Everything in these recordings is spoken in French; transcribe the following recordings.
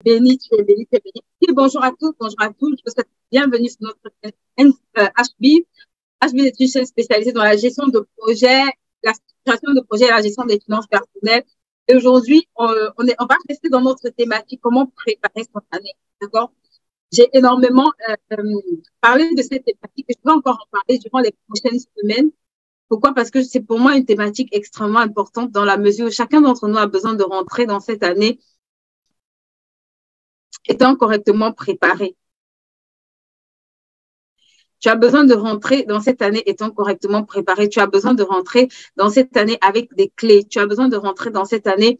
Béni, tu es béni, tu es béni. Et bonjour à tous, bonjour à tous. Je vous souhaite bienvenue sur notre chaîne HB. HB est une chaîne spécialisée dans la gestion de projets, la structuration de projets et la gestion des finances personnelles. Et aujourd'hui, on va rester dans notre thématique, comment préparer son année. D'accord? J'ai énormément parlé de cette thématique et je vais encore en parler durant les prochaines semaines. Pourquoi? Parce que c'est pour moi une thématique extrêmement importante dans la mesure où chacun d'entre nous a besoin de rentrer dans cette année étant correctement préparé. Tu as besoin de rentrer dans cette année étant correctement préparé. Tu as besoin de rentrer dans cette année avec des clés. Tu as besoin de rentrer dans cette année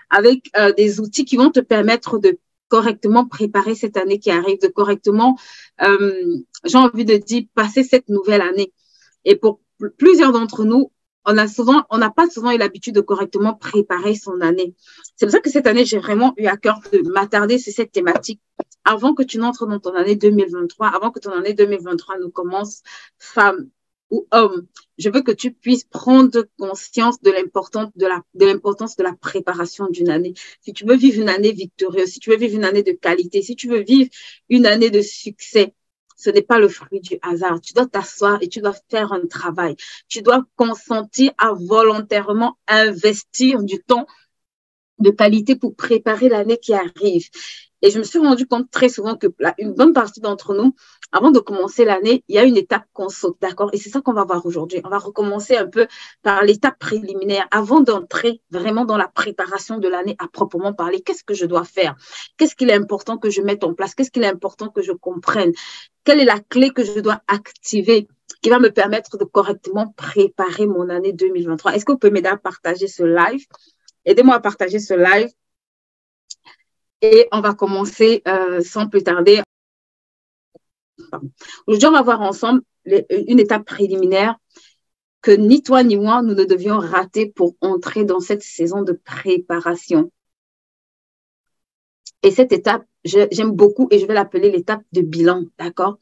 avec des outils qui vont te permettre de correctement préparer cette année qui arrive, de correctement, j'ai envie de dire, passer cette nouvelle année. Et pour plusieurs d'entre nous, on n'a pas souvent eu l'habitude de correctement préparer son année. C'est pour ça que cette année, j'ai vraiment eu à cœur de m'attarder sur cette thématique avant que tu n'entres dans ton année 2023, avant que ton année 2023 ne commence, femme ou homme. Je veux que tu puisses prendre conscience de l'importance de la préparation d'une année. Si tu veux vivre une année victorieuse, si tu veux vivre une année de qualité, si tu veux vivre une année de succès, ce n'est pas le fruit du hasard. Tu dois t'asseoir et tu dois faire un travail. Tu dois consentir à volontairement investir du temps de qualité pour préparer l'année qui arrive. Et je me suis rendu compte très souvent que une bonne partie d'entre nous, avant de commencer l'année, il y a une étape qu'on saute, d'accord? Et c'est ça qu'on va voir aujourd'hui. On va recommencer un peu par l'étape préliminaire avant d'entrer vraiment dans la préparation de l'année à proprement parler. Qu'est-ce que je dois faire? Qu'est-ce qu'il est important que je mette en place? Qu'est-ce qu'il est important que je comprenne? Quelle est la clé que je dois activer qui va me permettre de correctement préparer mon année 2023? Est-ce que vous pouvez m'aider à partager ce live? Aidez-moi à partager ce live. Et on va commencer sans plus tarder. Aujourd'hui, on va voir ensemble une étape préliminaire que ni toi ni moi, nous ne devions rater pour entrer dans cette saison de préparation. Et cette étape, j'aime beaucoup et je vais l'appeler l'étape de bilan, d'accord?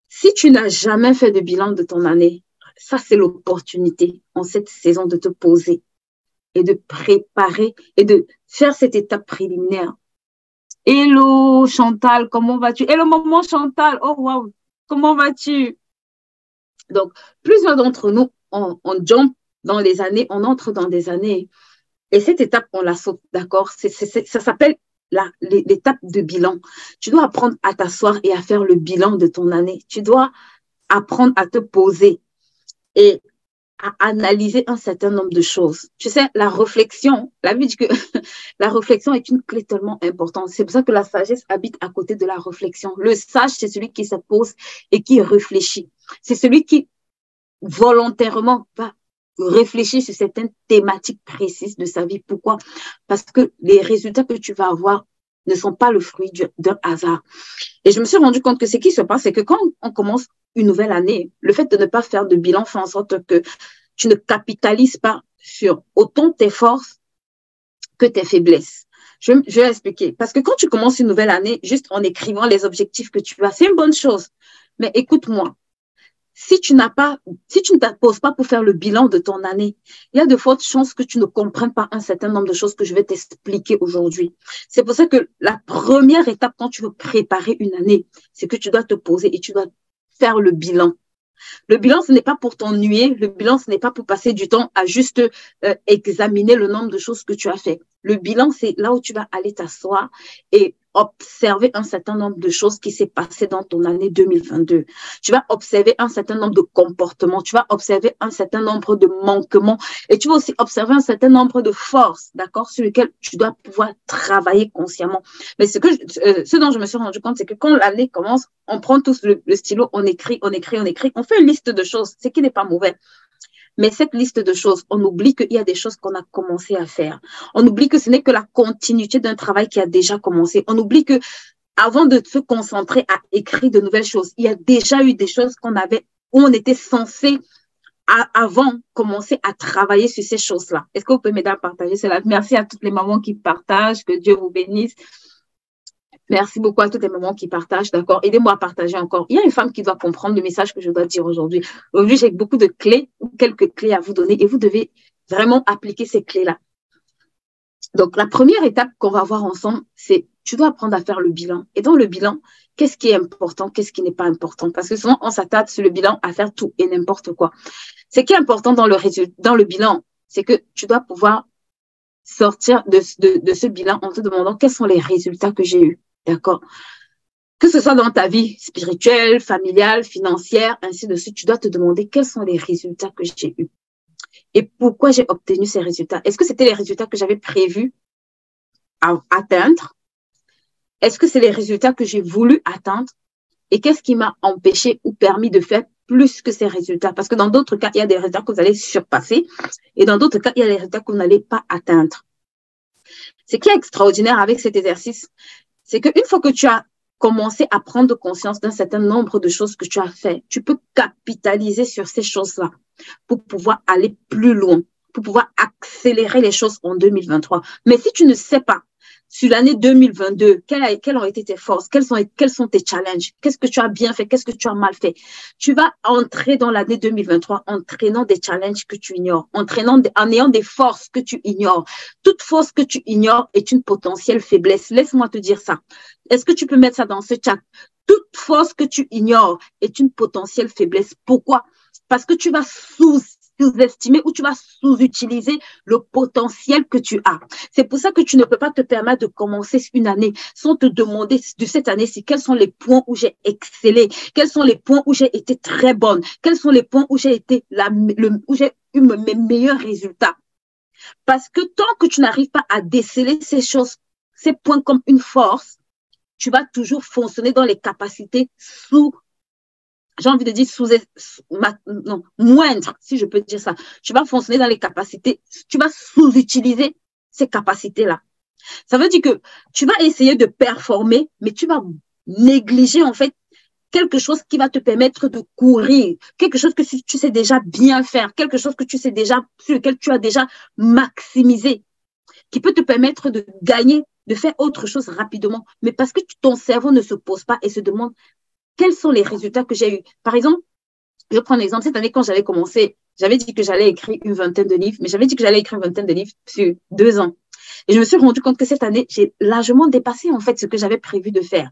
Si tu n'as jamais fait de bilan de ton année, ça, c'est l'opportunité en cette saison de te poser et de préparer et de faire cette étape préliminaire. Hello Chantal, comment vas-tu? Hello maman Chantal, oh wow, comment vas-tu? Donc, plusieurs d'entre nous, on jump dans les années, on entre dans des années. Et cette étape, on la saute, d'accord? Ça s'appelle l'étape de bilan. Tu dois apprendre à t'asseoir et à faire le bilan de ton année. Tu dois apprendre à te poser et à analyser un certain nombre de choses. Tu sais, la réflexion, la vie dit que la réflexion est une clé tellement importante. C'est pour ça que la sagesse habite à côté de la réflexion. Le sage, c'est celui qui se pose et qui réfléchit. C'est celui qui volontairement va réfléchir sur certaines thématiques précises de sa vie. Pourquoi? Parce que les résultats que tu vas avoir ne sont pas le fruit d'un hasard. Et je me suis rendu compte que ce qui se passe, c'est que quand on commence une nouvelle année, le fait de ne pas faire de bilan fait en sorte que tu ne capitalises pas sur autant tes forces que tes faiblesses. Je vais expliquer. Parce que quand tu commences une nouvelle année, juste en écrivant les objectifs que tu as, c'est une bonne chose. Mais écoute-moi, si tu ne t'imposes pas pour faire le bilan de ton année, il y a de fortes chances que tu ne comprennes pas un certain nombre de choses que je vais t'expliquer aujourd'hui. C'est pour ça que la première étape quand tu veux préparer une année, c'est que tu dois te poser et tu dois faire le bilan. Le bilan, ce n'est pas pour t'ennuyer. Le bilan, ce n'est pas pour passer du temps à juste examiner le nombre de choses que tu as fait. Le bilan, c'est là où tu vas aller t'asseoir et observer un certain nombre de choses qui s'est passé dans ton année 2022. Tu vas observer un certain nombre de comportements, tu vas observer un certain nombre de manquements et tu vas aussi observer un certain nombre de forces, d'accord, sur lesquelles tu dois pouvoir travailler consciemment. Mais ce dont je me suis rendu compte, c'est que quand l'année commence, on prend tous le stylo, on écrit, on fait une liste de choses, ce qui n'est pas mauvais. Mais cette liste de choses, on oublie qu'il y a des choses qu'on a commencé à faire. On oublie que ce n'est que la continuité d'un travail qui a déjà commencé. On oublie que avant de se concentrer à écrire de nouvelles choses, il y a déjà eu des choses où on était censé avant commencer à travailler sur ces choses-là. Est-ce que vous pouvez m'aider à partager cela? Merci à toutes les mamans qui partagent, que Dieu vous bénisse. Merci beaucoup à toutes les mamans qui partagent, d'accord? Aidez-moi à partager encore. Il y a une femme qui doit comprendre le message que je dois dire aujourd'hui. Aujourd'hui, j'ai beaucoup de clés, ou quelques clés à vous donner et vous devez vraiment appliquer ces clés-là. Donc, la première étape qu'on va voir ensemble, c'est tu dois apprendre à faire le bilan. Et dans le bilan, qu'est-ce qui est important, qu'est-ce qui n'est pas important? Parce que souvent, on s'attarde sur le bilan à faire tout et n'importe quoi. Ce qui est important dans le bilan, c'est que tu dois pouvoir sortir de ce bilan en te demandant quels sont les résultats que j'ai eus. D'accord? Que ce soit dans ta vie spirituelle, familiale, financière, ainsi de suite, tu dois te demander quels sont les résultats que j'ai eus et pourquoi j'ai obtenu ces résultats. Est-ce que c'était les résultats que j'avais prévus à atteindre? Est-ce que c'est les résultats que j'ai voulu atteindre? Et qu'est-ce qui m'a empêché ou permis de faire plus que ces résultats? Parce que dans d'autres cas, il y a des résultats que vous allez surpasser et dans d'autres cas, il y a des résultats que vous n'allez pas atteindre. Ce qui est extraordinaire avec cet exercice, c'est qu'une fois que tu as commencé à prendre conscience d'un certain nombre de choses que tu as fait, tu peux capitaliser sur ces choses-là pour pouvoir aller plus loin, pour pouvoir accélérer les choses en 2023. Mais si tu ne sais pas, sur l'année 2022, quelles ont été tes forces, quels sont tes challenges, qu'est-ce que tu as bien fait, qu'est-ce que tu as mal fait. Tu vas entrer dans l'année 2023 en traînant des challenges que tu ignores, en ayant des forces que tu ignores. Toute force que tu ignores est une potentielle faiblesse. Laisse-moi te dire ça. Est-ce que tu peux mettre ça dans ce chat? Toute force que tu ignores est une potentielle faiblesse. Pourquoi? Parce que tu vas sous-estimer ou tu vas sous-utiliser le potentiel que tu as. C'est pour ça que tu ne peux pas te permettre de commencer une année sans te demander de cette année-ci quels sont les points où j'ai excellé, quels sont les points où j'ai été très bonne, quels sont les points où j'ai eu mes meilleurs résultats. Parce que tant que tu n'arrives pas à déceler ces choses, ces points comme une force, tu vas toujours fonctionner dans les capacités j'ai envie de dire moindre, si je peux dire ça. Tu vas fonctionner dans les capacités, tu vas sous-utiliser ces capacités-là. Ça veut dire que tu vas essayer de performer, mais tu vas négliger en fait quelque chose qui va te permettre de courir, quelque chose que tu sais déjà bien faire, quelque chose que tu sais déjà, sur lequel tu as déjà maximisé, qui peut te permettre de gagner, de faire autre chose rapidement. Mais parce que ton cerveau ne se pose pas et se demande quels sont les résultats que j'ai eus. Par exemple, je prends un exemple. Cette année, quand j'avais commencé, j'avais dit que j'allais écrire une vingtaine de livres, mais j'avais dit que j'allais écrire une vingtaine de livres sur 2 ans. Et je me suis rendu compte que cette année, j'ai largement dépassé en fait ce que j'avais prévu de faire.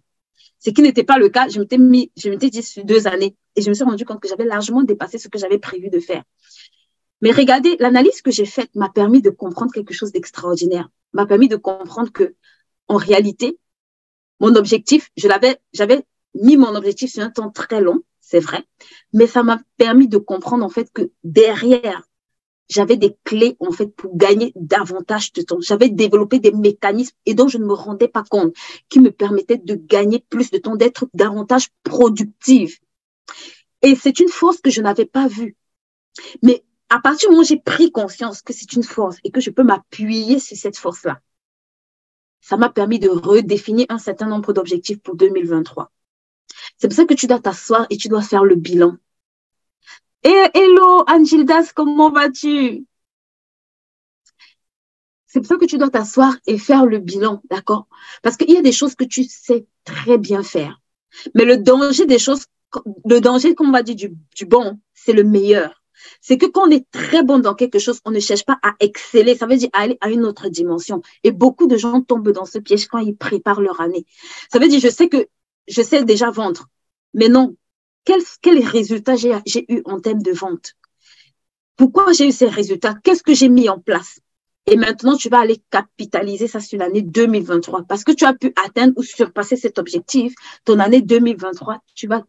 Ce qui n'était pas le cas, je m'étais dit sur 2 années. Et je me suis rendu compte que j'avais largement dépassé ce que j'avais prévu de faire. Mais regardez, l'analyse que j'ai faite m'a permis de comprendre quelque chose d'extraordinaire. M'a permis de comprendre que, en réalité, mon objectif, j'avais mis mon objectif sur un temps très long, c'est vrai, mais ça m'a permis de comprendre en fait que derrière, j'avais des clés en fait pour gagner davantage de temps. J'avais développé des mécanismes et dont je ne me rendais pas compte, qui me permettaient de gagner plus de temps, d'être davantage productive. Et c'est une force que je n'avais pas vue. Mais à partir du moment où j'ai pris conscience que c'est une force et que je peux m'appuyer sur cette force-là, ça m'a permis de redéfinir un certain nombre d'objectifs pour 2023. C'est pour ça que tu dois t'asseoir et tu dois faire le bilan. Et hello, Angildas, comment vas-tu? C'est pour ça que tu dois t'asseoir et faire le bilan, d'accord? Parce qu'il y a des choses que tu sais très bien faire. Mais le danger, comme on va dire, du bon, c'est le meilleur. C'est que quand on est très bon dans quelque chose, on ne cherche pas à exceller. Ça veut dire aller à une autre dimension. Et beaucoup de gens tombent dans ce piège quand ils préparent leur année. Ça veut dire, je sais déjà vendre. Mais non, quel résultat j'ai eu en termes de vente? Pourquoi j'ai eu ces résultats? Qu'est-ce que j'ai mis en place? Et maintenant, tu vas aller capitaliser ça sur l'année 2023 parce que tu as pu atteindre ou surpasser cet objectif. Ton année 2023, tu vas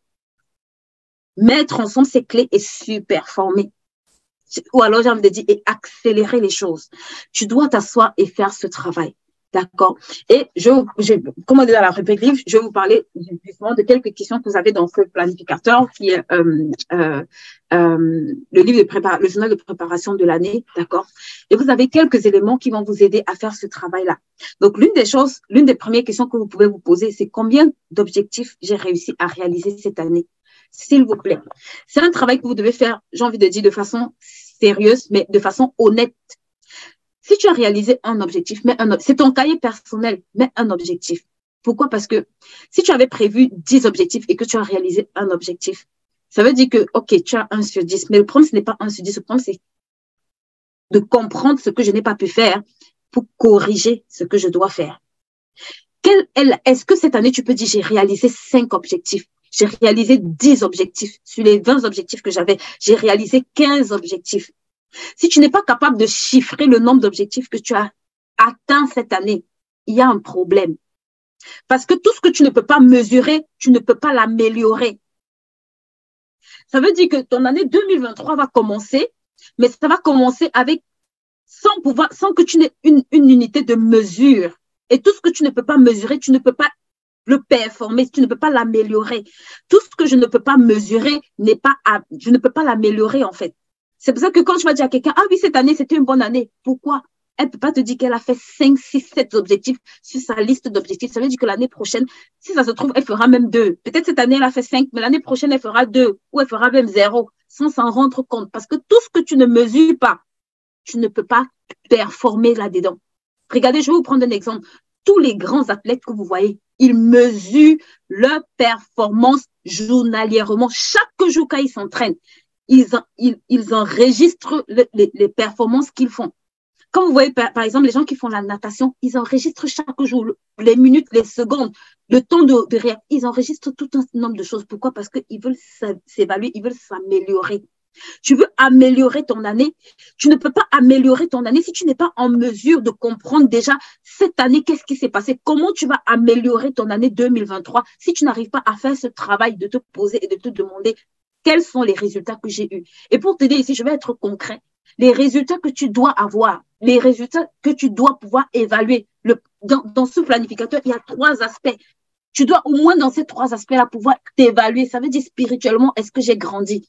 mettre ensemble ces clés et surperformer. Ou alors, j'ai envie de dire, et accélérer les choses. Tu dois t'asseoir et faire ce travail. D'accord. Et comme on est dans la rubrique livre, je vais vous parler justement de quelques questions que vous avez dans ce planificateur qui est le journal de préparation de l'année. D'accord. Et vous avez quelques éléments qui vont vous aider à faire ce travail-là. Donc, l'une des premières questions que vous pouvez vous poser, c'est combien d'objectifs j'ai réussi à réaliser cette année? S'il vous plaît. C'est un travail que vous devez faire, j'ai envie de dire, de façon sérieuse, mais de façon honnête. Si tu as réalisé un objectif, c'est ton cahier personnel, mais un objectif. Pourquoi? Parce que si tu avais prévu 10 objectifs et que tu as réalisé un objectif, ça veut dire que, OK, tu as 1 sur 10. Mais le problème, ce n'est pas 1 sur 10. Le problème, c'est de comprendre ce que je n'ai pas pu faire pour corriger ce que je dois faire. Est-ce que cette année, tu peux dire, j'ai réalisé 5 objectifs, j'ai réalisé 10 objectifs. Sur les 20 objectifs que j'avais, j'ai réalisé 15 objectifs. Si tu n'es pas capable de chiffrer le nombre d'objectifs que tu as atteints cette année, il y a un problème. Parce que tout ce que tu ne peux pas mesurer, tu ne peux pas l'améliorer. Ça veut dire que ton année 2023 va commencer, mais ça va commencer avec sans que tu n'aies une unité de mesure. Et tout ce que tu ne peux pas mesurer, tu ne peux pas le performer, tu ne peux pas l'améliorer. Tout ce que je ne peux pas mesurer je ne peux pas l'améliorer en fait. C'est pour ça que quand tu vas dire à quelqu'un, ah oui, cette année, c'était une bonne année. Pourquoi? Elle ne peut pas te dire qu'elle a fait 5, 6, 7 objectifs sur sa liste d'objectifs. Ça veut dire que l'année prochaine, si ça se trouve, elle fera même 2. Peut-être cette année, elle a fait 5, mais l'année prochaine, elle fera 2 ou elle fera même 0 sans s'en rendre compte. Parce que tout ce que tu ne mesures pas, tu ne peux pas performer là-dedans. Regardez, je vais vous prendre un exemple. Tous les grands athlètes que vous voyez, ils mesurent leur performance journalièrement. Chaque jour, quand ils s'entraînent, ils enregistrent les performances qu'ils font. Quand vous voyez, par exemple, les gens qui font la natation, ils enregistrent chaque jour les minutes, les secondes, le temps de réaction. Ils enregistrent tout un nombre de choses. Pourquoi? Parce qu'ils veulent s'évaluer, ils veulent s'améliorer. Tu veux améliorer ton année, tu ne peux pas améliorer ton année si tu n'es pas en mesure de comprendre déjà cette année, qu'est-ce qui s'est passé, comment tu vas améliorer ton année 2023 si tu n'arrives pas à faire ce travail de te poser et de te demander quels sont les résultats que j'ai eus. Et pour t'aider ici, je vais être concret. Les résultats que tu dois avoir, les résultats que tu dois pouvoir évaluer. Dans ce planificateur, il y a 3 aspects. Tu dois au moins dans ces 3 aspects-là pouvoir t'évaluer. Ça veut dire spirituellement, est-ce que j'ai grandi?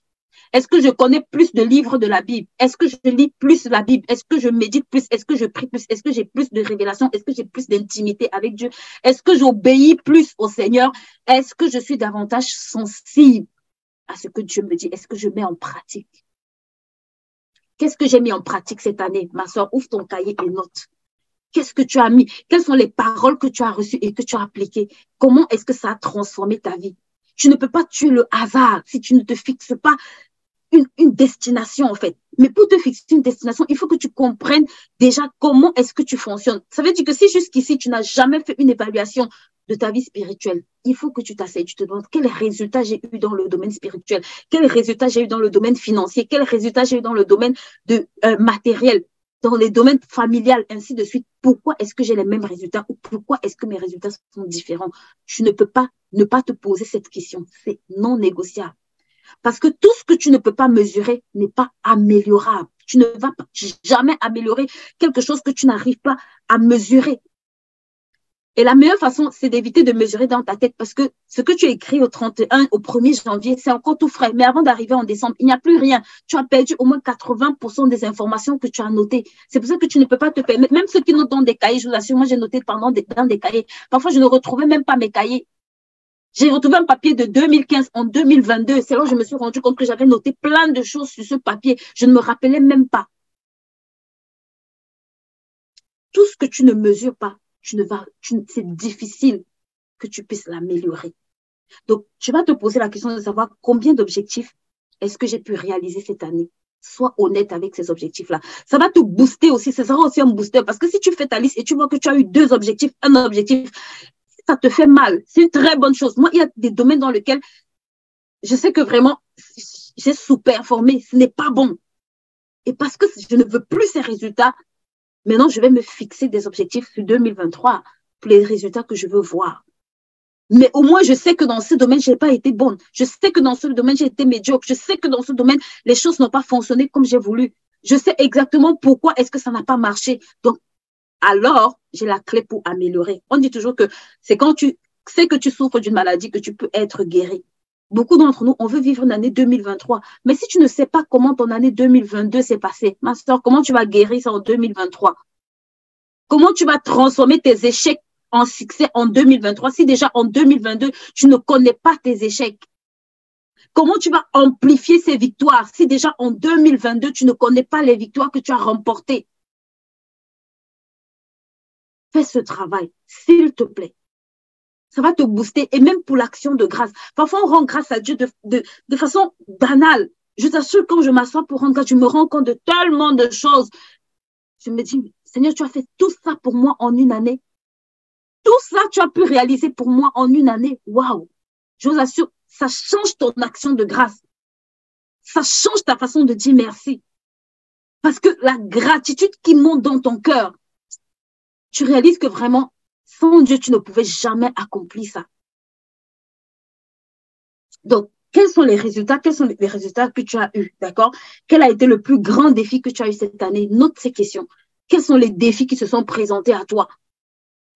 Est-ce que je connais plus de livres de la Bible? Est-ce que je lis plus la Bible? Est-ce que je médite plus? Est-ce que je prie plus? Est-ce que j'ai plus de révélations? Est-ce que j'ai plus d'intimité avec Dieu? Est-ce que j'obéis plus au Seigneur? Est-ce que je suis davantage sensible à ce que Dieu me dit? Est-ce que je mets en pratique? Qu'est-ce que j'ai mis en pratique cette année? Ma soeur, ouvre ton cahier et note. Qu'est-ce que tu as mis? Quelles sont les paroles que tu as reçues et que tu as appliquées? Comment est-ce que ça a transformé ta vie? Tu ne peux pas tuer le hasard si tu ne te fixes pas une destination, en fait. Mais pour te fixer une destination, il faut que tu comprennes déjà comment est-ce que tu fonctionnes. Ça veut dire que si jusqu'ici, tu n'as jamais fait une évaluation de ta vie spirituelle, il faut que tu t'asseyes, tu te demandes quels résultats j'ai eu dans le domaine spirituel, quels résultats j'ai eu dans le domaine financier, quels résultats j'ai eu dans le domaine matériel, dans les domaines familial, ainsi de suite. Pourquoi est-ce que j'ai les mêmes résultats ou pourquoi est-ce que mes résultats sont différents? Tu ne peux pas ne pas te poser cette question. C'est non négociable. Parce que tout ce que tu ne peux pas mesurer n'est pas améliorable. Tu ne vas jamais améliorer quelque chose que tu n'arrives pas à mesurer. Et la meilleure façon, c'est d'éviter de mesurer dans ta tête parce que ce que tu écris au 31, au 1er janvier, c'est encore tout frais. Mais avant d'arriver en décembre, il n'y a plus rien. Tu as perdu au moins 80% des informations que tu as notées. C'est pour ça que tu ne peux pas te permettre. Même ceux qui notent dans des cahiers, je vous assure, moi j'ai noté dans des cahiers. Parfois, je ne retrouvais même pas mes cahiers. J'ai retrouvé un papier de 2015 en 2022. C'est là où je me suis rendu compte que j'avais noté plein de choses sur ce papier. Je ne me rappelais même pas. Tout ce que tu ne mesures pas, c'est difficile que tu puisses l'améliorer. Donc, tu vas te poser la question de savoir combien d'objectifs est-ce que j'ai pu réaliser cette année. Sois honnête avec ces objectifs-là. Ça va te booster aussi. Ça sera aussi un booster parce que si tu fais ta liste et tu vois que tu as eu 2 objectifs, un objectif, ça te fait mal. C'est une très bonne chose. Moi, il y a des domaines dans lesquels je sais que vraiment, j'ai sous-performé. Ce n'est pas bon. Et parce que je ne veux plus ces résultats, maintenant, je vais me fixer des objectifs sur 2023 pour les résultats que je veux voir. Mais au moins, je sais que dans ce domaine, je n'ai pas été bonne. Je sais que dans ce domaine, j'ai été médiocre. Je sais que dans ce domaine, les choses n'ont pas fonctionné comme j'ai voulu. Je sais exactement pourquoi est-ce que ça n'a pas marché. Donc, alors, j'ai la clé pour améliorer. On dit toujours que c'est quand tu sais que tu souffres d'une maladie que tu peux être guéri. Beaucoup d'entre nous, on veut vivre une année 2023. Mais si tu ne sais pas comment ton année 2022 s'est passée, ma soeur, comment tu vas guérir ça en 2023? Comment tu vas transformer tes échecs en succès en 2023 si déjà en 2022, tu ne connais pas tes échecs? Comment tu vas amplifier ces victoires si déjà en 2022, tu ne connais pas les victoires que tu as remportées? Fais ce travail, s'il te plaît. Ça va te booster. Et même pour l'action de grâce. Parfois, on rend grâce à Dieu de façon banale. Je t'assure, quand je m'assois pour rendre grâce, je me rends compte de tellement de choses. Je me dis, Seigneur, tu as fait tout ça pour moi en une année. tout cela, tu as pu réaliser pour moi en une année. Waouh! Je vous assure, ça change ton action de grâce. Ça change ta façon de dire merci. Parce que la gratitude qui monte dans ton cœur, tu réalises que vraiment, sans Dieu, tu ne pouvais jamais accomplir ça. Donc, quels sont les résultats? Quels sont les résultats que tu as eus? D'accord? Quel a été le plus grand défi que tu as eu cette année? Note ces questions. Quels sont les défis qui se sont présentés à toi?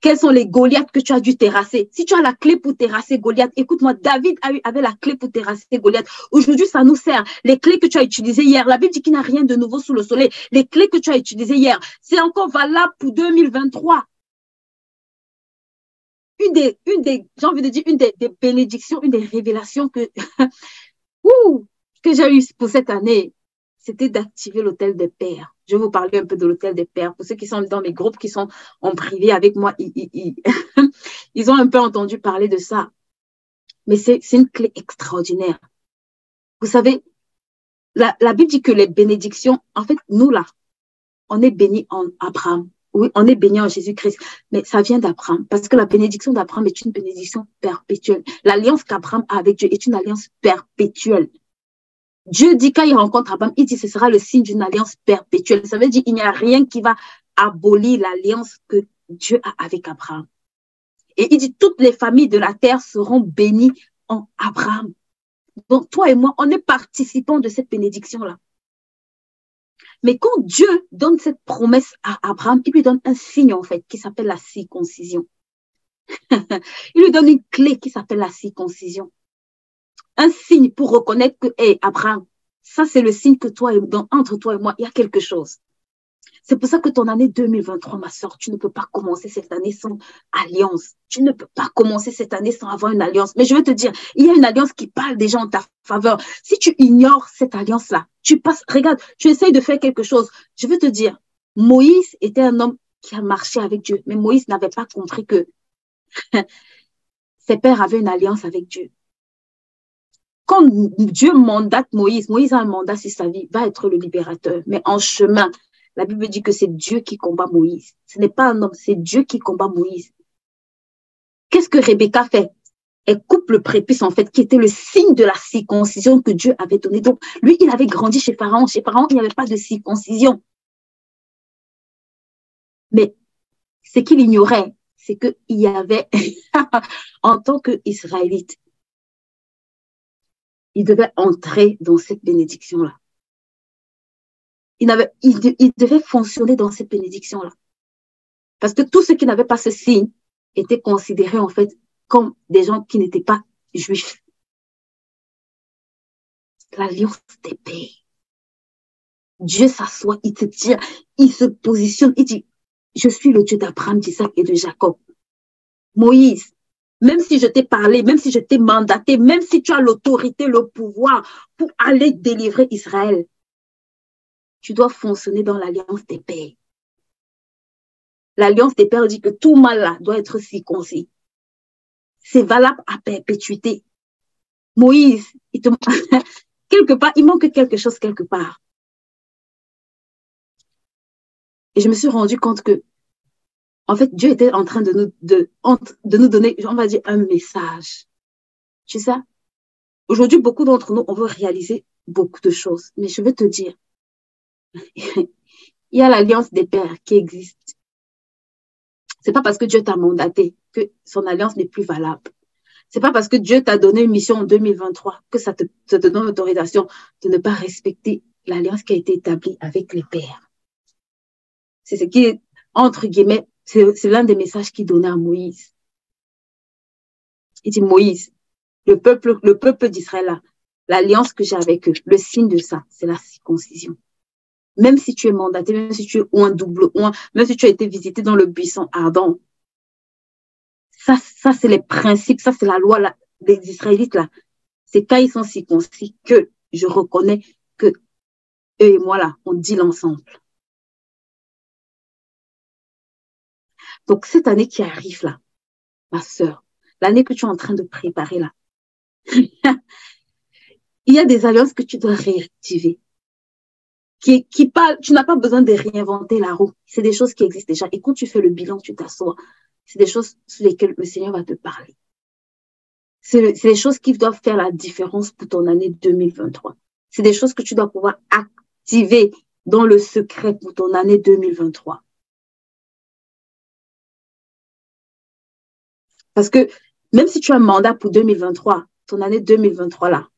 Quels sont les Goliaths que tu as dû terrasser? Si tu as la clé pour terrasser Goliath, écoute-moi, David avait la clé pour terrasser Goliath. Aujourd'hui, ça nous sert. Les clés que tu as utilisées hier, la Bible dit qu'il n'y a rien de nouveau sous le soleil. Les clés que tu as utilisées hier, c'est encore valable pour 2023. J'ai envie de dire, une des bénédictions, une des révélations que j'ai eues pour cette année, c'était d'activer l'hôtel des pères. Je vais vous parler un peu de l'hôtel des pères. Pour ceux qui sont dans mes groupes, qui sont en privé avec moi, ils ont un peu entendu parler de ça. Mais c'est une clé extraordinaire. Vous savez, la Bible dit que les bénédictions, en fait, nous là, on est bénis en Abraham. Oui, on est bénis en Jésus-Christ, mais ça vient d'Abraham, parce que la bénédiction d'Abraham est une bénédiction perpétuelle. L'alliance qu'Abraham a avec Dieu est une alliance perpétuelle. Dieu dit, quand il rencontre Abraham, il dit, ce sera le signe d'une alliance perpétuelle. Ça veut dire, il n'y a rien qui va abolir l'alliance que Dieu a avec Abraham. Et il dit, toutes les familles de la terre seront bénies en Abraham. Donc, toi et moi, on est participants de cette bénédiction-là. Mais quand Dieu donne cette promesse à Abraham, il lui donne un signe, en fait, qui s'appelle la circoncision. Il lui donne une clé qui s'appelle la circoncision. Un signe pour reconnaître que, hey, Abraham, ça c'est le signe que entre toi et moi, il y a quelque chose. C'est pour ça que ton année 2023, ma soeur, tu ne peux pas commencer cette année sans alliance. Tu ne peux pas commencer cette année sans avoir une alliance. Mais je veux te dire, il y a une alliance qui parle déjà en ta faveur. Si tu ignores cette alliance-là, tu passes, regarde, tu essayes de faire quelque chose. Je veux te dire, Moïse était un homme qui a marché avec Dieu. Mais Moïse n'avait pas compris que ses pères avaient une alliance avec Dieu. Quand Dieu mandate Moïse, Moïse a un mandat sur sa vie, va être le libérateur. Mais en chemin, la Bible dit que c'est Dieu qui combat Moïse. Ce n'est pas un homme, c'est Dieu qui combat Moïse. Qu'est-ce que Rebecca fait? Elle coupe le prépuce, en fait, qui était le signe de la circoncision que Dieu avait donné. Donc, lui, il avait grandi chez Pharaon. Chez Pharaon, il n'y avait pas de circoncision. Mais ce qu'il ignorait, c'est qu'il y avait, en tant qu'Israélite, il devait entrer dans cette bénédiction-là. Il devait fonctionner dans cette bénédiction-là. Parce que tous ceux qui n'avaient pas ce signe étaient considérés en fait comme des gens qui n'étaient pas juifs. L'alliance des pères. Dieu s'assoit, il te tire, il se positionne, il dit, je suis le Dieu d'Abraham, d'Isaac et de Jacob. Moïse, même si je t'ai parlé, même si je t'ai mandaté, même si tu as l'autorité, le pouvoir pour aller délivrer Israël, tu dois fonctionner dans l'alliance des pères. L'alliance des pères dit que tout mal là doit être circoncis. C'est valable à perpétuité. Moïse, quelque part, il manque quelque chose quelque part. Et je me suis rendu compte que, en fait, Dieu était en train de nous donner, on va dire, un message. Tu sais, aujourd'hui, beaucoup d'entre nous, on veut réaliser beaucoup de choses. Mais je veux te dire, il y a l'alliance des pères qui existe. C'est pas parce que Dieu t'a mandaté que son alliance n'est plus valable. C'est pas parce que Dieu t'a donné une mission en 2023 que ça te donne l'autorisation de ne pas respecter l'alliance qui a été établie avec les pères. C'est ce qui est, entre guillemets, c'est l'un des messages qu'il donnait à Moïse. Il dit, Moïse, le peuple d'Israël, l'alliance que j'ai avec eux, le signe de ça, c'est la circoncision. Même si tu es mandaté, même si tu es ou un double, même si tu as été visité dans le buisson ardent, ça c'est les principes, ça c'est la loi là, des Israélites là. C'est quand ils sont circoncis que je reconnais que eux et moi là, on deal ensemble. Donc cette année qui arrive là, ma sœur, l'année que tu es en train de préparer là, il y a des alliances que tu dois réactiver. Qui parlent, tu n'as pas besoin de réinventer la roue. C'est des choses qui existent déjà. Et quand tu fais le bilan, tu t'assois. c'est des choses sur lesquelles le Seigneur va te parler. C'est des choses qui doivent faire la différence pour ton année 2023. C'est des choses que tu dois pouvoir activer dans le secret pour ton année 2023. Parce que même si tu as un mandat pour 2023, ton année 2023 là,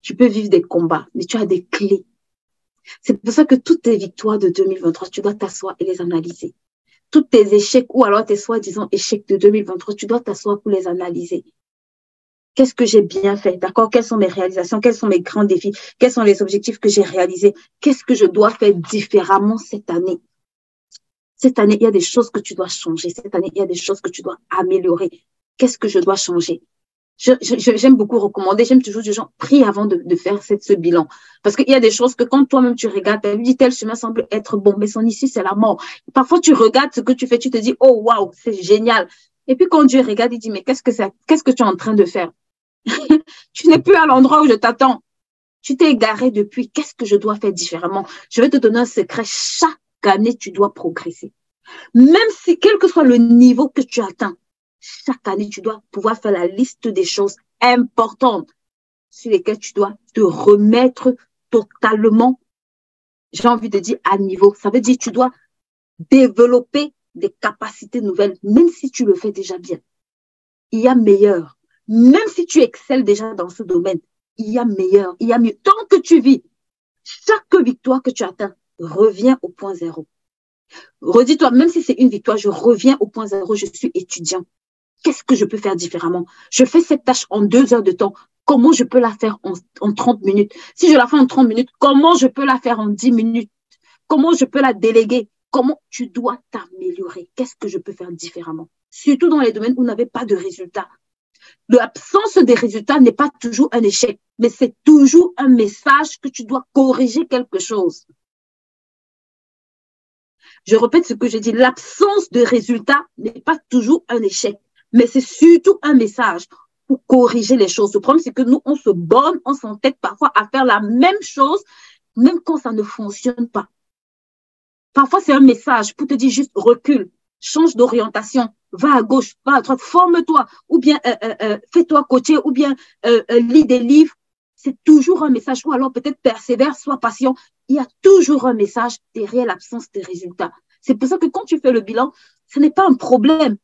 tu peux vivre des combats, mais tu as des clés. C'est pour ça que toutes tes victoires de 2023, tu dois t'asseoir et les analyser. Tous tes échecs ou alors tes soi-disant échecs de 2023, tu dois t'asseoir pour les analyser. Qu'est-ce que j'ai bien fait, d'accord? Quelles sont mes réalisations? Quels sont mes grands défis? Quels sont les objectifs que j'ai réalisés? Qu'est-ce que je dois faire différemment cette année? Cette année, il y a des choses que tu dois changer. Cette année, il y a des choses que tu dois améliorer. Qu'est-ce que je dois changer? J'aime beaucoup recommander, j'aime toujours des gens, prie avant de faire ce bilan. Parce qu'il y a des choses que quand toi-même tu regardes, tu dis tel chemin semble être bon, mais son issue, c'est la mort. Parfois, tu regardes ce que tu fais, tu te dis, oh waouh, c'est génial. Et puis quand Dieu regarde, il dit, mais qu'est-ce que tu es en train de faire? Tu n'es plus à l'endroit où je t'attends. Tu t'es égaré depuis. Qu'est-ce que je dois faire différemment? Je vais te donner un secret. Chaque année, tu dois progresser. Même si, quel que soit le niveau que tu atteins, chaque année, tu dois pouvoir faire la liste des choses importantes sur lesquelles tu dois te remettre totalement, j'ai envie de dire, à niveau. Ça veut dire que tu dois développer des capacités nouvelles, même si tu le fais déjà bien. Il y a meilleur. Même si tu excelles déjà dans ce domaine, il y a meilleur, il y a mieux. Tant que tu vis, chaque victoire que tu atteins, reviens au point zéro. Redis-toi, même si c'est une victoire, je reviens au point zéro, je suis étudiant. Qu'est-ce que je peux faire différemment? Je fais cette tâche en 2 heures de temps. Comment je peux la faire en 30 minutes? Si je la fais en 30 minutes, comment je peux la faire en 10 minutes? Comment je peux la déléguer? Comment tu dois t'améliorer? Qu'est-ce que je peux faire différemment? Surtout dans les domaines où vous n'avez pas de résultats. L'absence des résultats n'est pas toujours un échec, mais c'est toujours un message que tu dois corriger quelque chose. Je répète ce que j'ai dit, l'absence de résultats n'est pas toujours un échec, mais c'est surtout un message pour corriger les choses. Le problème, c'est que nous, on se borne, on s'entête parfois à faire la même chose, même quand ça ne fonctionne pas. Parfois, c'est un message pour te dire juste recule, change d'orientation, va à gauche, va à droite, forme-toi, ou bien fais-toi coacher, ou bien lis des livres. C'est toujours un message, ou alors peut-être persévère, sois patient. Il y a toujours un message derrière l'absence de résultats. C'est pour ça que quand tu fais le bilan, ce n'est pas un problème.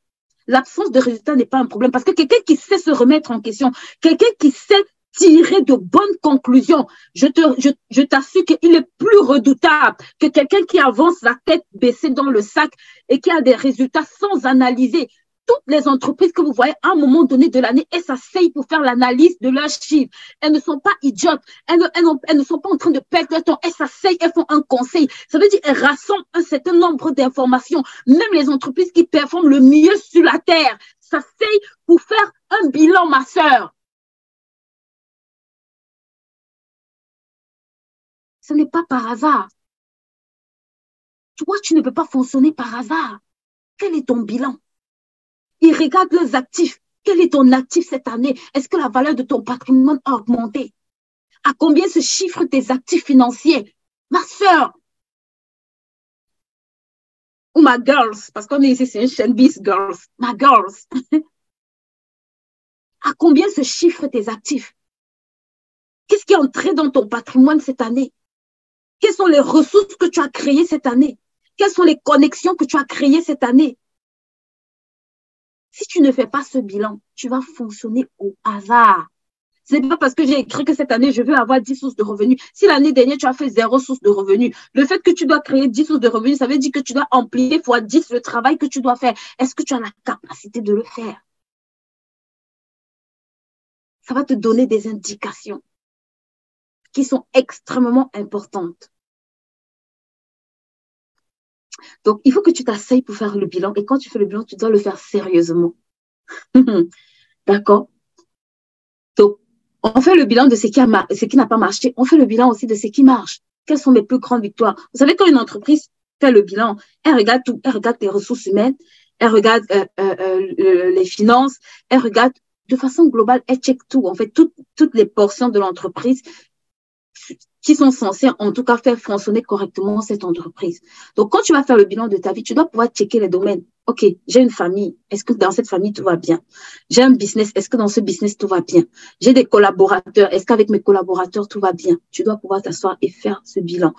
L'absence de résultats n'est pas un problème parce que quelqu'un qui sait se remettre en question, quelqu'un qui sait tirer de bonnes conclusions, je t'assure qu'il est plus redoutable que quelqu'un qui avance la tête baissée dans le sac et qui a des résultats sans analyser. Toutes les entreprises que vous voyez à un moment donné de l'année, elles s'asseyent pour faire l'analyse de leurs chiffres. Elles ne sont pas idiotes. Elles ne sont pas en train de perdre leur temps. Elles s'asseyent, elles font un conseil. Ça veut dire qu'elles rassemblent un certain nombre d'informations. Même les entreprises qui performent le mieux sur la terre s'asseyent pour faire un bilan, ma sœur. Ce n'est pas par hasard. Toi, tu ne peux pas fonctionner par hasard. Quel est ton bilan? Ils regardent leurs actifs. Quel est ton actif cette année? Est-ce que la valeur de ton patrimoine a augmenté? À combien se chiffrent tes actifs financiers? Ma sœur ou ma girls, parce qu'on est ici, c'est une chaîne Bis Girls. Ma girls. À combien se chiffrent tes actifs? Qu'est-ce qui est entré dans ton patrimoine cette année? Quelles sont les ressources que tu as créées cette année? Quelles sont les connexions que tu as créées cette année? Si tu ne fais pas ce bilan, tu vas fonctionner au hasard. Ce n'est pas parce que j'ai écrit que cette année, je veux avoir 10 sources de revenus. Si l'année dernière, tu as fait 0 source de revenus, le fait que tu dois créer 10 sources de revenus, ça veut dire que tu dois amplier fois 10 le travail que tu dois faire. Est-ce que tu as la capacité de le faire? Ça va te donner des indications qui sont extrêmement importantes. Donc, il faut que tu t'asseyes pour faire le bilan. Et quand tu fais le bilan, tu dois le faire sérieusement. D'accord? Donc, on fait le bilan de ce qui n'a pas marché. On fait le bilan aussi de ce qui marche. Quelles sont mes plus grandes victoires? Vous savez, quand une entreprise fait le bilan, elle regarde tout. Elle regarde les ressources humaines, elle regarde les finances, elle regarde de façon globale, elle check tout. En fait, toutes les portions de l'entreprise qui sont censés, en tout cas, faire fonctionner correctement cette entreprise. Donc, quand tu vas faire le bilan de ta vie, tu dois pouvoir checker les domaines. OK, j'ai une famille. Est-ce que dans cette famille, tout va bien? J'ai un business. Est-ce que dans ce business, tout va bien? J'ai des collaborateurs. Est-ce qu'avec mes collaborateurs, tout va bien? Tu dois pouvoir t'asseoir et faire ce bilan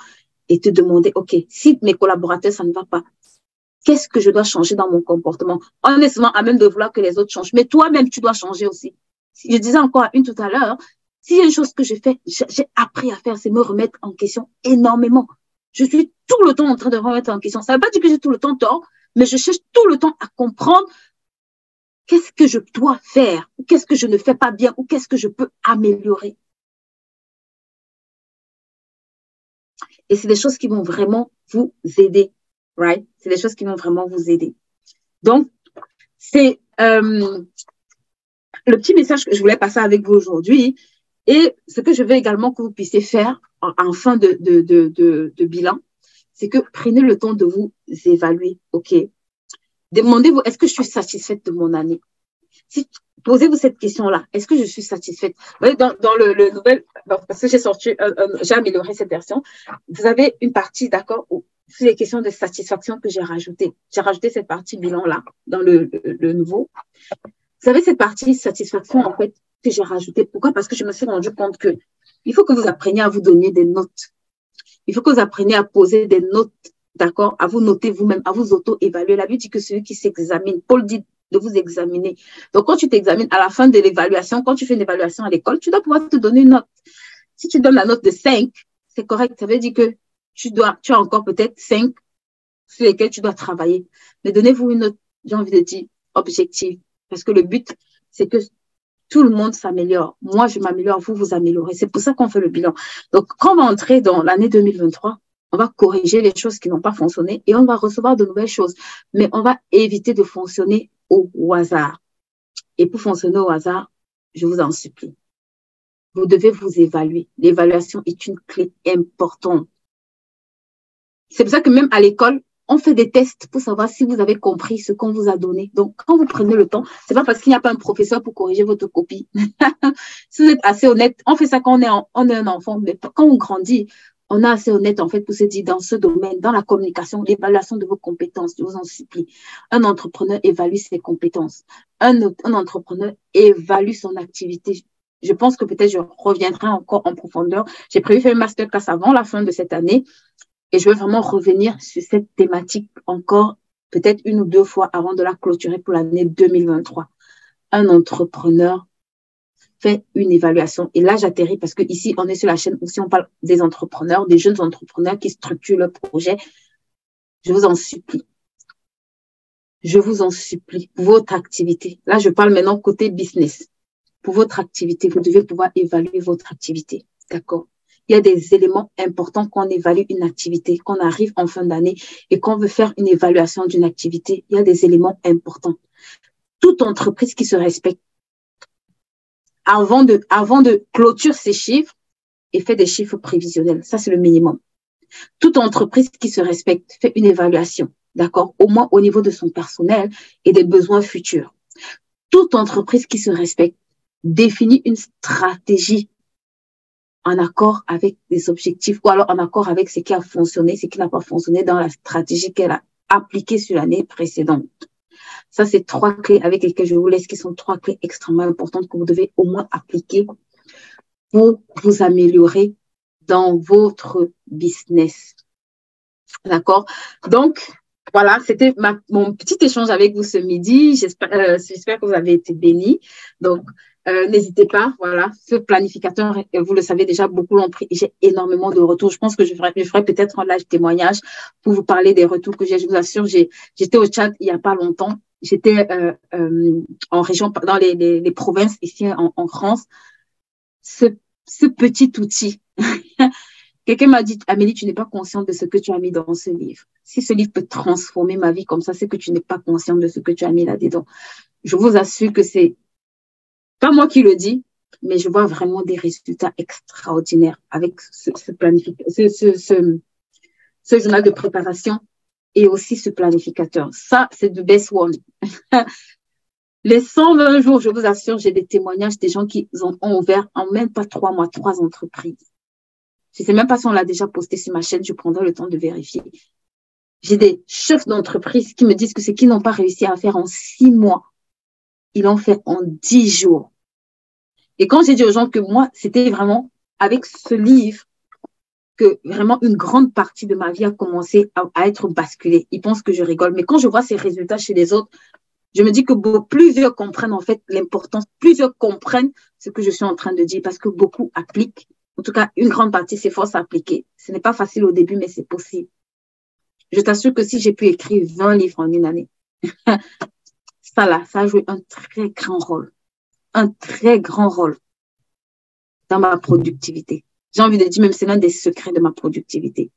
et te demander, OK, si mes collaborateurs, ça ne va pas, qu'est-ce que je dois changer dans mon comportement? On est souvent à même de vouloir que les autres changent, mais toi-même, tu dois changer aussi. Je disais encore à une tout à l'heure, s'il y a une chose que j'ai appris à faire, c'est me remettre en question énormément. Je suis tout le temps en train de me remettre en question. Ça ne veut pas dire que j'ai tout le temps tort, mais je cherche tout le temps à comprendre qu'est-ce que je dois faire, ou qu'est-ce que je ne fais pas bien, ou qu'est-ce que je peux améliorer. Et c'est des choses qui vont vraiment vous aider, right? C'est des choses qui vont vraiment vous aider. Donc, c'est le petit message que je voulais passer avec vous aujourd'hui. Et ce que je veux également que vous puissiez faire en fin de bilan, c'est que prenez le temps de vous évaluer, OK? Demandez-vous, est-ce que je suis satisfaite de mon année? Posez-vous cette question-là, est-ce que je suis satisfaite? Dans le nouvel, parce que j'ai amélioré cette version, vous avez une partie, d'accord, sur les questions de satisfaction que j'ai rajoutées. J'ai rajouté cette partie bilan-là dans le nouveau. Vous savez, cette partie satisfaction, en fait, que j'ai rajoutée. Pourquoi? Parce que je me suis rendu compte que il faut que vous appreniez à vous donner des notes. Il faut que vous appreniez à poser des notes, d'accord? À vous noter vous-même, à vous auto-évaluer. La Bible dit que celui qui s'examine, Paul dit de vous examiner. Donc, quand tu t'examines, à la fin de l'évaluation, quand tu fais une évaluation à l'école, tu dois pouvoir te donner une note. Si tu donnes la note de 5, c'est correct. Ça veut dire que tu as encore peut-être 5 sur lesquels tu dois travailler. Mais donnez-vous une note, j'ai envie de dire, objective. Parce que le but, c'est que tout le monde s'améliore. Moi, je m'améliore, vous vous améliorez. C'est pour ça qu'on fait le bilan. Donc, quand on va entrer dans l'année 2023, on va corriger les choses qui n'ont pas fonctionné et on va recevoir de nouvelles choses. Mais on va éviter de fonctionner au hasard. Et pour fonctionner au hasard, je vous en supplie, vous devez vous évaluer. L'évaluation est une clé importante. C'est pour ça que même à l'école, on fait des tests pour savoir si vous avez compris ce qu'on vous a donné. Donc, quand vous prenez le temps, c'est pas parce qu'il n'y a pas un professeur pour corriger votre copie. Si vous êtes assez honnête, on fait ça quand on est un enfant, mais quand on grandit, on est assez honnête, en fait, pour se dire dans ce domaine, dans la communication, l'évaluation de vos compétences, je vous en supplie. Un entrepreneur évalue ses compétences. Un entrepreneur évalue son activité. Je pense que peut-être je reviendrai encore en profondeur. J'ai prévu faire une masterclass avant la fin de cette année. Et je veux vraiment revenir sur cette thématique encore peut-être une ou deux fois avant de la clôturer pour l'année 2023. Un entrepreneur fait une évaluation. Et là, j'atterris parce que ici, on est sur la chaîne où si on parle des entrepreneurs, des jeunes entrepreneurs qui structurent leur projet, je vous en supplie. Je vous en supplie, pour votre activité. Là, je parle maintenant côté business. Pour votre activité, vous devez pouvoir évaluer votre activité. D'accord? Il y a des éléments importants quand on évalue une activité, quand on arrive en fin d'année et qu'on veut faire une évaluation d'une activité. Il y a des éléments importants. Toute entreprise qui se respecte, avant de clôturer ses chiffres et fait des chiffres prévisionnels. Ça, c'est le minimum. Toute entreprise qui se respecte fait une évaluation, d'accord, au moins au niveau de son personnel et des besoins futurs. Toute entreprise qui se respecte définit une stratégie en accord avec des objectifs ou alors en accord avec ce qui a fonctionné, ce qui n'a pas fonctionné dans la stratégie qu'elle a appliquée sur l'année précédente. Ça, c'est 3 clés avec lesquelles je vous laisse, qui sont 3 clés extrêmement importantes que vous devez au moins appliquer pour vous améliorer dans votre business. D'accord? Donc, voilà, c'était mon petit échange avec vous ce midi. J'espère que vous avez été bénis. Donc, n'hésitez pas, voilà, ce planificateur, vous le savez déjà, beaucoup l'ont pris. J'ai énormément de retours. Je pense que je ferai peut-être un live témoignage pour vous parler des retours que j'ai. Je vous assure, j'étais au Tchad il n'y a pas longtemps. J'étais en région, dans les provinces ici en France. Ce petit outil. Quelqu'un m'a dit, Amélie, tu n'es pas consciente de ce que tu as mis dans ce livre. Si ce livre peut transformer ma vie comme ça, c'est que tu n'es pas consciente de ce que tu as mis là-dedans. Je vous assure que c'est pas moi qui le dis, mais je vois vraiment des résultats extraordinaires avec ce journal de préparation et aussi ce planificateur. Ça, c'est the best one. Les 120 jours, je vous assure, j'ai des témoignages des gens qui ont ouvert en même pas 3 mois, 3 entreprises. Je ne sais même pas si on l'a déjà posté sur ma chaîne, je prendrai le temps de vérifier. J'ai des chefs d'entreprise qui me disent que ce qu'ils n'ont pas réussi à faire en 6 mois, ils l'ont fait en 10 jours. Et quand j'ai dit aux gens que moi, c'était vraiment avec ce livre que vraiment une grande partie de ma vie a commencé à être basculée. Ils pensent que je rigole. Mais quand je vois ces résultats chez les autres, je me dis que plusieurs comprennent en fait l'importance, plusieurs comprennent ce que je suis en train de dire parce que beaucoup appliquent. En tout cas, une grande partie s'efforce à appliquer. Ce n'est pas facile au début, mais c'est possible. Je t'assure que si j'ai pu écrire 20 livres en une année, ça a joué un très grand rôle. Un très grand rôle dans ma productivité. J'ai envie de dire même c'est l'un des secrets de ma productivité.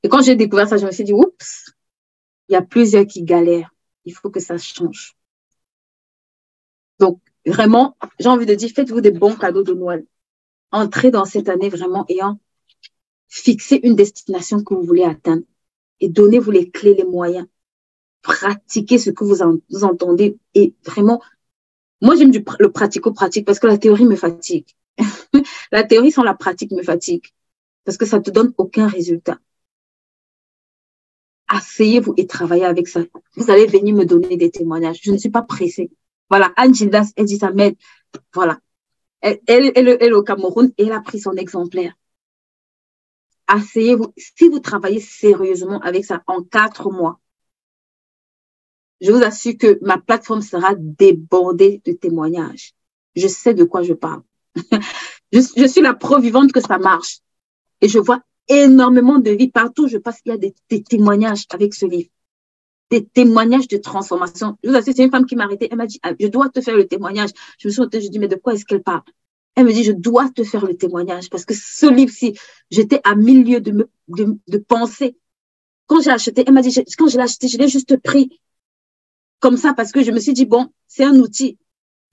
Et quand j'ai découvert ça, je me suis dit, oups, il y a plusieurs qui galèrent. Il faut que ça change. Donc, vraiment, j'ai envie de dire, faites-vous des bons cadeaux de Noël. Entrez dans cette année vraiment ayant fixé une destination que vous voulez atteindre et donnez-vous les clés, les moyens. Pratiquez ce que vous entendez et vraiment, moi j'aime le pratico-pratique parce que la théorie me fatigue. La théorie sans la pratique me fatigue parce que ça ne te donne aucun résultat. Asseyez-vous et travaillez avec ça. Vous allez venir me donner des témoignages. Je ne suis pas pressée. Voilà, Anne Gildas, elle dit ça m'aide. Voilà. Elle est au Cameroun et elle a pris son exemplaire. Asseyez-vous. Si vous travaillez sérieusement avec ça en 4 mois, je vous assure que ma plateforme sera débordée de témoignages. Je sais de quoi je parle. Je suis la preuve vivante que ça marche. Et je vois énormément de vies partout où je passe. Il y a des témoignages avec ce livre. Des témoignages de transformation. Je vous assure, c'est une femme qui m'a arrêtée. Elle m'a dit, je dois te faire le témoignage. Je me suis retenue, je dis, mais de quoi est-ce qu'elle parle? Elle me dit, je dois te faire le témoignage parce que ce livre-ci, j'étais à milieu de penser. Quand j'ai acheté, elle m'a dit, quand je l'ai acheté, je l'ai juste pris comme ça parce que je me suis dit, bon, c'est un outil.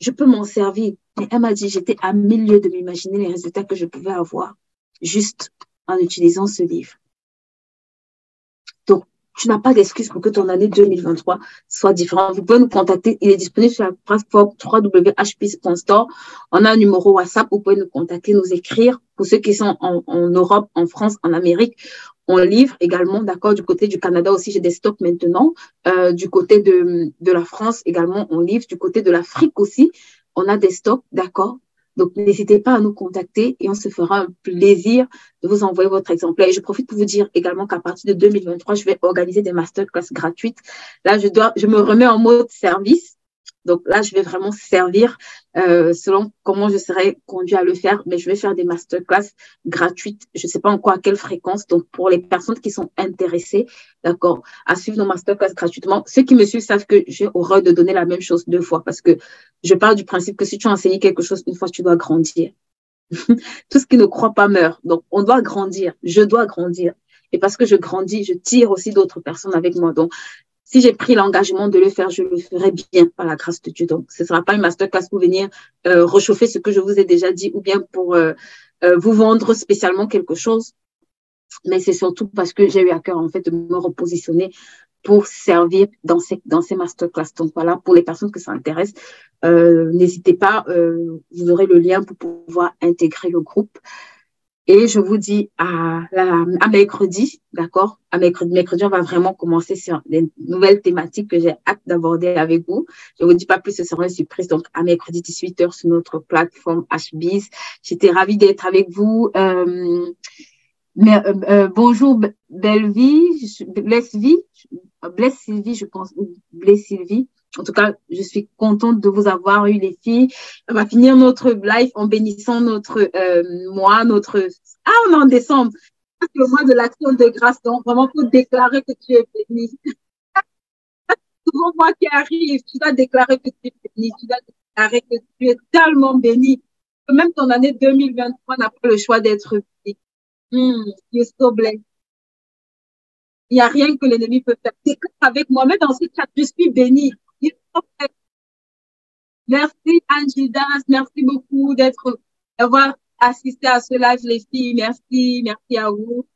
Je peux m'en servir. Mais elle m'a dit, j'étais à milieu de m'imaginer les résultats que je pouvais avoir juste en utilisant ce livre. Donc, tu n'as pas d'excuse pour que ton année 2023 soit différente. Vous pouvez nous contacter. Il est disponible sur la plateforme www.hpeace.store. On a un numéro WhatsApp. Vous pouvez nous contacter, nous écrire. Pour ceux qui sont en Europe, en France, en Amérique, on livre également, d'accord. Du côté du Canada aussi, j'ai des stocks maintenant. Du côté de la France également, on livre. Du côté de l'Afrique aussi, on a des stocks, d'accord. Donc, n'hésitez pas à nous contacter et on se fera un plaisir de vous envoyer votre exemplaire. Et je profite pour vous dire également qu'à partir de 2023, je vais organiser des masterclass gratuites. Là, je me remets en mode service. Donc là, je vais vraiment servir selon comment je serai conduit à le faire. Mais je vais faire des masterclass gratuites. Je ne sais pas encore à quelle fréquence. Donc, pour les personnes qui sont intéressées, d'accord, à suivre nos masterclass gratuitement, ceux qui me suivent savent que j'ai horreur de donner la même chose 2 fois parce que je pars du principe que si tu as enseigné quelque chose une fois, tu dois grandir. Tout ce qui ne croit pas meurt. Donc, on doit grandir. Je dois grandir. Et parce que je grandis, je tire aussi d'autres personnes avec moi. Donc, si j'ai pris l'engagement de le faire, je le ferai bien par la grâce de Dieu. Donc, ce ne sera pas une masterclass pour venir réchauffer ce que je vous ai déjà dit ou bien pour vous vendre spécialement quelque chose. Mais c'est surtout parce que j'ai eu à cœur, en fait, de me repositionner pour servir dans ces masterclass. Donc, voilà, pour les personnes que ça intéresse, n'hésitez pas, vous aurez le lien pour pouvoir intégrer le groupe. Et je vous dis à mercredi, d'accord? À mercredi, on va vraiment commencer sur des nouvelles thématiques que j'ai hâte d'aborder avec vous. Je vous dis pas plus, ce sera une surprise. Donc, à mercredi 18h sur notre plateforme HBiz. J'étais ravie d'être avec vous. Bonjour Bellevie, Bless Sylvie, je pense, ou Bless Sylvie. En tout cas, je suis contente de vous avoir eu, les filles. On va finir notre live en bénissant notre mois, on est en décembre. C'est le mois de l'action de grâce. Donc, vraiment, pour déclarer que tu es bénie. Souvent, moi qui arrive, tu dois déclarer que tu es bénie. Tu dois déclarer que tu es tellement bénie que même ton année 2023 n'a pas le choix d'être bénie. Tu es so blessed. Il n'y a rien que l'ennemi peut faire. Déclare avec moi, même dans ce cas, je suis bénie. Merci Anne-Gildas, merci beaucoup d'avoir assisté à ce live les filles, merci à vous.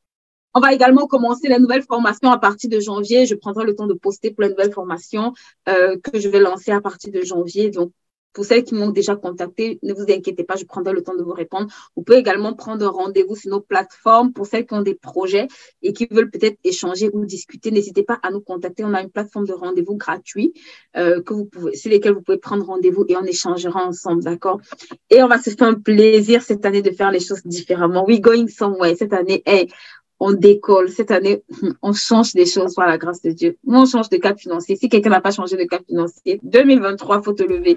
On va également commencer les nouvelles formations à partir de janvier. Je prendrai le temps de poster pour les nouvelles formations que je vais lancer à partir de janvier. Donc, Pour celles qui m'ont déjà contacté, ne vous inquiétez pas, je prendrai le temps de vous répondre. Vous pouvez également prendre un rendez-vous sur nos plateformes pour celles qui ont des projets et qui veulent peut-être échanger ou discuter. N'hésitez pas à nous contacter. On a une plateforme de rendez-vous gratuit sur lesquelles vous pouvez prendre rendez-vous et on échangera ensemble, d'accord? Et on va se faire un plaisir cette année de faire les choses différemment. We going somewhere. Cette année, on décolle. Cette année, on change des choses par la grâce de Dieu. Nous, on change de cap financier. Si quelqu'un n'a pas changé de cap financier, 2023, faut te lever.